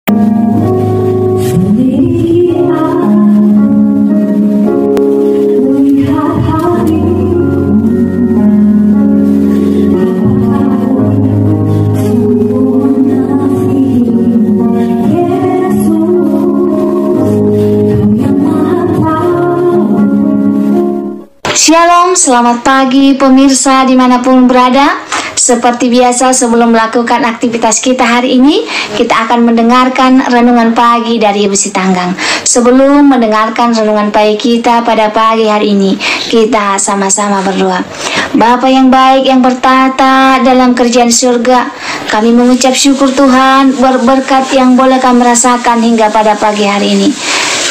Shalom, selamat pagi pemirsa dimanapun berada. Seperti biasa sebelum melakukan aktivitas kita hari ini, kita akan mendengarkan renungan pagi dari Ibu Sitanggang. Sebelum mendengarkan renungan pagi kita pada pagi hari ini, kita sama-sama berdoa. Bapa yang baik yang bertata dalam kerajaan surga, kami mengucap syukur Tuhan berkat yang boleh kami rasakan hingga pada pagi hari ini.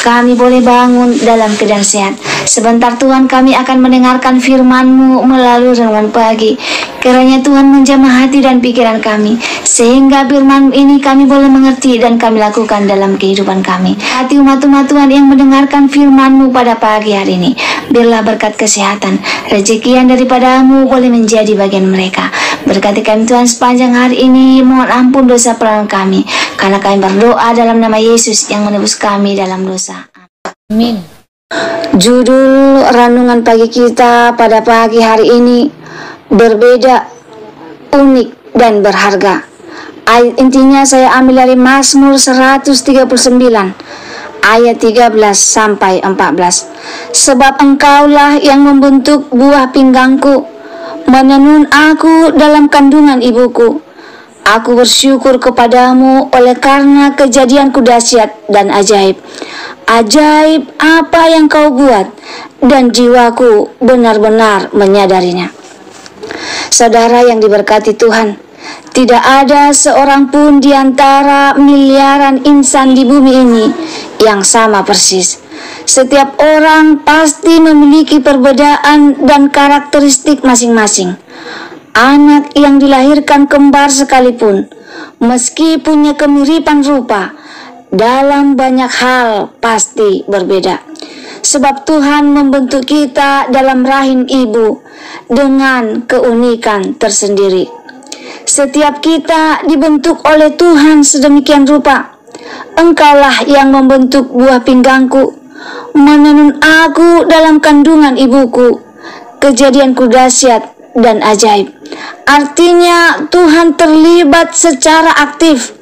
Kami boleh bangun dalam keadaan sehat. Sebentar Tuhan kami akan mendengarkan firman-Mu melalui renungan pagi. Kiranya Tuhan menjamah hati dan pikiran kami, sehingga firman ini kami boleh mengerti dan kami lakukan dalam kehidupan kami. Hati umat-umat Tuhan yang mendengarkan firman-Mu pada pagi hari ini, biarlah berkat kesehatan, rezeki yang daripada-Mu boleh menjadi bagian mereka. Berkati kami Tuhan sepanjang hari ini, mohon ampun dosa pelanggaran kami, karena kami berdoa dalam nama Yesus yang menebus kami dalam dosa. Amin. Judul renungan pagi kita pada pagi hari ini, berbeda, unik, dan berharga. Ayat intinya saya ambil dari Mazmur 139 ayat 13 sampai 14. Sebab Engkaulah yang membentuk buah pinggangku, menenun aku dalam kandungan ibuku. Aku bersyukur kepadamu oleh karena kejadianku dahsyat dan ajaib. Ajaib apa yang kau buat, dan jiwaku benar-benar menyadarinya. Saudara yang diberkati Tuhan, tidak ada seorang pun di antara miliaran insan di bumi ini yang sama persis. Setiap orang pasti memiliki perbedaan dan karakteristik masing-masing. Anak yang dilahirkan kembar sekalipun, meski punya kemiripan rupa, dalam banyak hal pasti berbeda. Sebab Tuhan membentuk kita dalam rahim ibu dengan keunikan tersendiri. Setiap kita dibentuk oleh Tuhan sedemikian rupa. Engkaulah yang membentuk buah pinggangku, menenun aku dalam kandungan ibuku. Kejadianku dahsyat dan ajaib. Artinya Tuhan terlibat secara aktif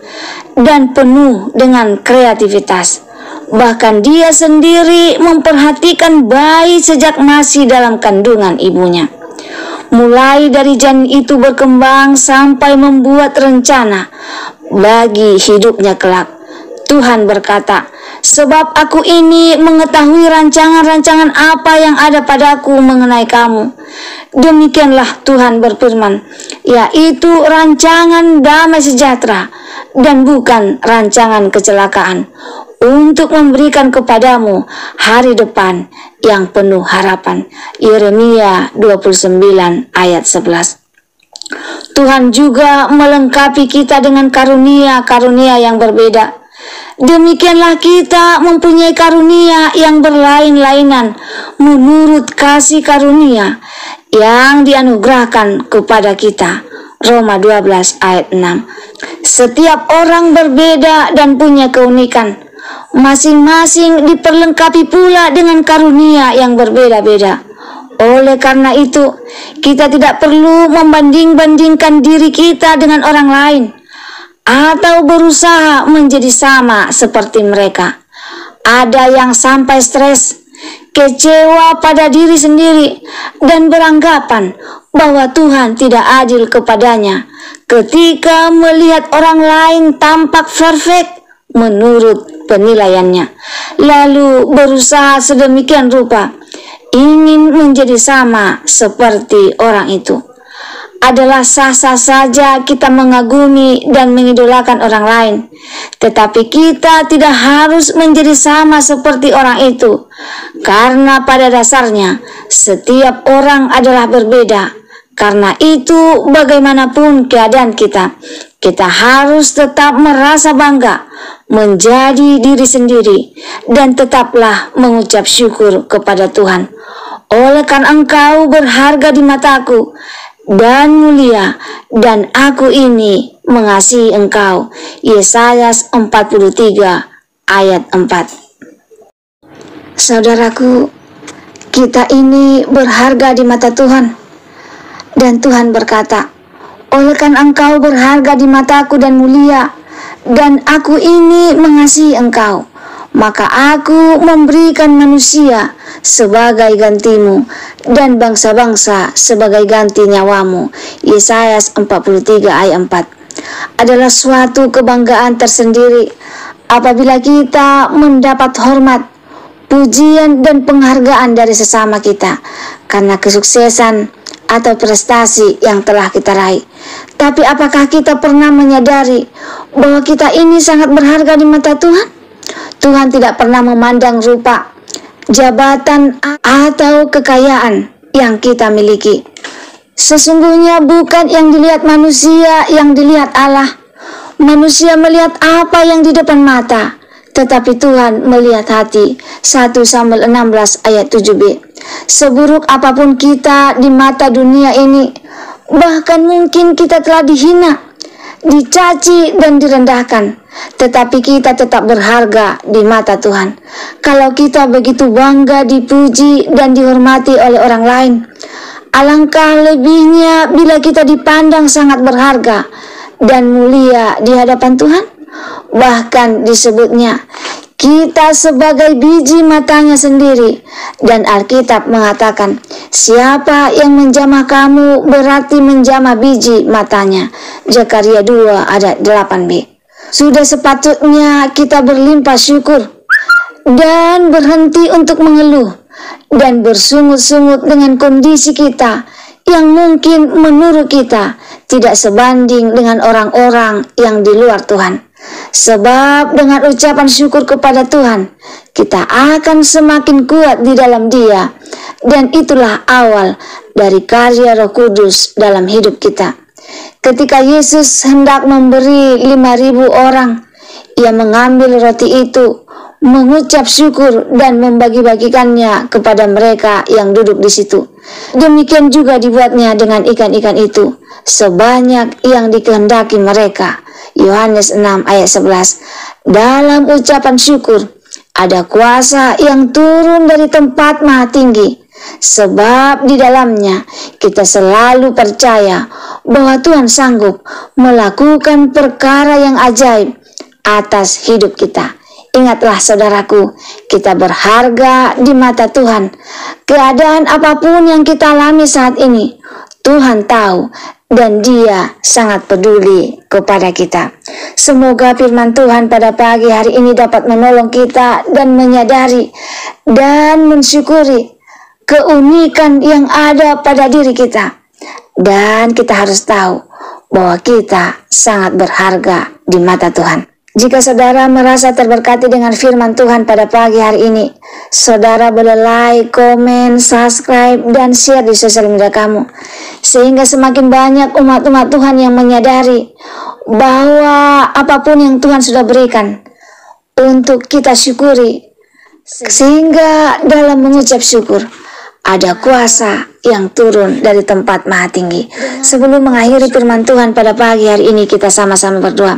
dan penuh dengan kreativitas. Bahkan Dia sendiri memperhatikan bayi sejak masih dalam kandungan ibunya. Mulai dari janin itu berkembang sampai membuat rencana bagi hidupnya kelak. Tuhan berkata, sebab aku ini mengetahui rancangan-rancangan apa yang ada padaku mengenai kamu. Demikianlah Tuhan berfirman, yaitu rancangan damai sejahtera dan bukan rancangan kecelakaan, untuk memberikan kepadamu hari depan yang penuh harapan. Yeremia 29 ayat 11. Tuhan juga melengkapi kita dengan karunia-karunia yang berbeda. Demikianlah kita mempunyai karunia yang berlain-lainan menurut kasih karunia yang dianugerahkan kepada kita. Roma 12 ayat 6. Setiap orang berbeda dan punya keunikan. Masing-masing diperlengkapi pula dengan karunia yang berbeda-beda. Oleh karena itu, kita tidak perlu membanding-bandingkan diri kita dengan orang lain atau berusaha menjadi sama seperti mereka. Ada yang sampai stres, kecewa pada diri sendiri, dan beranggapan bahwa Tuhan tidak adil kepadanya ketika melihat orang lain tampak perfect menurut penilaiannya, lalu berusaha sedemikian rupa ingin menjadi sama seperti orang itu. Adalah sah-sah saja kita mengagumi dan mengidolakan orang lain, tetapi kita tidak harus menjadi sama seperti orang itu, karena pada dasarnya setiap orang adalah berbeda. Karena itu, bagaimanapun keadaan kita, kita harus tetap merasa bangga menjadi diri sendiri dan tetaplah mengucap syukur kepada Tuhan. Oleh karena engkau berharga di mataku, dan mulia, dan aku ini mengasihi engkau. Yesaya 43 ayat 4. Saudaraku, kita ini berharga di mata Tuhan. Dan Tuhan berkata, oleh karena engkau berharga di mataku dan mulia, dan aku ini mengasihi engkau, maka aku memberikan manusia sebagai gantimu, dan bangsa-bangsa sebagai ganti nyawamu. Yesaya 43 ayat 4. Adalah suatu kebanggaan tersendiri apabila kita mendapat hormat, pujian, dan penghargaan dari sesama kita karena kesuksesan atau prestasi yang telah kita raih. Tapi apakah kita pernah menyadari bahwa kita ini sangat berharga di mata Tuhan? Tuhan tidak pernah memandang rupa, jabatan, atau kekayaan yang kita miliki. Sesungguhnya bukan yang dilihat manusia yang dilihat Allah. Manusia melihat apa yang di depan mata, tetapi Tuhan melihat hati. 1 Samuel 16 ayat 7b. Seburuk apapun kita di mata dunia ini, bahkan mungkin kita telah dihina, dicaci, dan direndahkan, tetapi kita tetap berharga di mata Tuhan. Kalau kita begitu bangga dipuji dan dihormati oleh orang lain, alangkah lebihnya bila kita dipandang sangat berharga dan mulia di hadapan Tuhan. Bahkan disebutnya kita sebagai biji matanya sendiri, dan Alkitab mengatakan, siapa yang menjamah kamu berarti menjamah biji matanya. Zakaria 2 ayat 8b. Sudah sepatutnya kita berlimpah syukur dan berhenti untuk mengeluh dan bersungut-sungut dengan kondisi kita yang mungkin menurut kita tidak sebanding dengan orang-orang yang di luar Tuhan. Sebab dengan ucapan syukur kepada Tuhan, kita akan semakin kuat di dalam Dia, dan itulah awal dari karya Roh Kudus dalam hidup kita. Ketika Yesus hendak memberi 5.000 orang, Ia mengambil roti itu, mengucap syukur, dan membagi-bagikannya kepada mereka yang duduk di situ. Demikian juga dibuatnya dengan ikan-ikan itu, sebanyak yang dikehendaki mereka. Yohanes 6 ayat 11. Dalam ucapan syukur ada kuasa yang turun dari tempat maha tinggi, sebab di dalamnya kita selalu percaya bahwa Tuhan sanggup melakukan perkara yang ajaib atas hidup kita. Ingatlah saudaraku, kita berharga di mata Tuhan. Keadaan apapun yang kita alami saat ini, Tuhan tahu, dan Dia sangat peduli kepada kita. Semoga firman Tuhan pada pagi hari ini dapat menolong kita dan menyadari dan mensyukuri keunikan yang ada pada diri kita. Dan kita harus tahu bahwa kita sangat berharga di mata Tuhan. Jika saudara merasa terberkati dengan firman Tuhan pada pagi hari ini, saudara boleh like, komen, subscribe, dan share di sosial media kamu, sehingga semakin banyak umat-umat Tuhan yang menyadari bahwa apapun yang Tuhan sudah berikan untuk kita syukuri, sehingga dalam mengucap syukur ada kuasa yang turun dari tempat maha tinggi. Sebelum mengakhiri firman Tuhan pada pagi hari ini, kita sama-sama berdoa.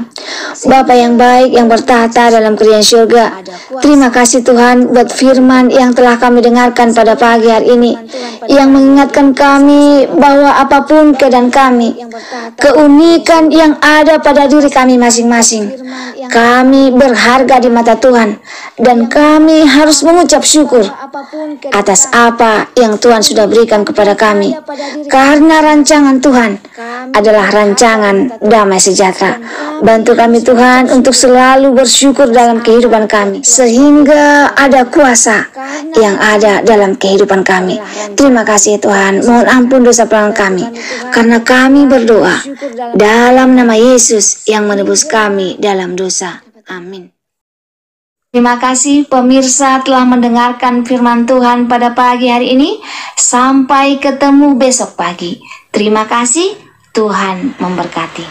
Bapa yang baik yang bertahta dalam kerajaan surga, terima kasih Tuhan buat firman yang telah kami dengarkan pada pagi hari ini, yang mengingatkan kami bahwa apapun keadaan kami, keunikan yang ada pada diri kami masing-masing, kami berharga di mata Tuhan, dan kami harus mengucap syukur atas apa yang Tuhan sudah berikan kepada kami, karena rancangan Tuhan adalah rancangan damai sejahtera. Bantu kami Tuhan untuk selalu bersyukur dalam kehidupan kami, sehingga ada kuasa yang ada dalam kehidupan kami. Terima kasih Tuhan, mohon ampun dosa pelanggan kami, karena kami berdoa dalam nama Yesus yang menebus kami dalam dosa. Amin. Terima kasih pemirsa telah mendengarkan firman Tuhan pada pagi hari ini. Sampai ketemu besok pagi. Terima kasih, Tuhan memberkati.